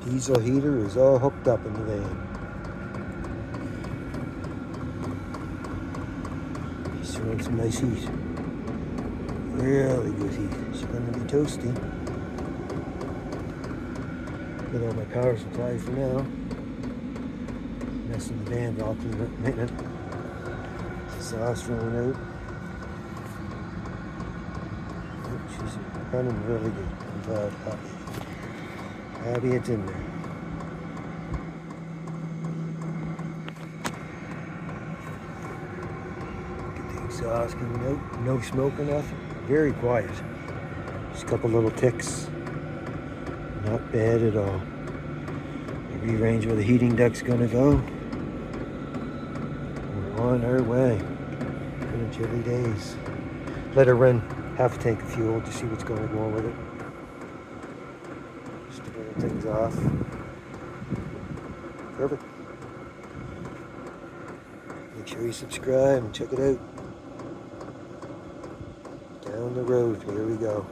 Diesel heater is all hooked up in the van. He's throwing some nice heat. Really good heat. It's going to be toasty. Got all my power supply for now. Messing the van up in a minute. Sauce rolling out. Oh, she's running really good. I'm glad. Happy it's in there. Get the exhaust coming out. No smoke or nothing. Very quiet. Just a couple little ticks. Not bad at all. Rearrange where the heating duct's gonna go. We're on our way. Kind of chilly days. Let her run half a tank of fuel to see what's going on with it. Just to burn things off. Perfect. Make sure you subscribe and check it out. Down the road, here we go.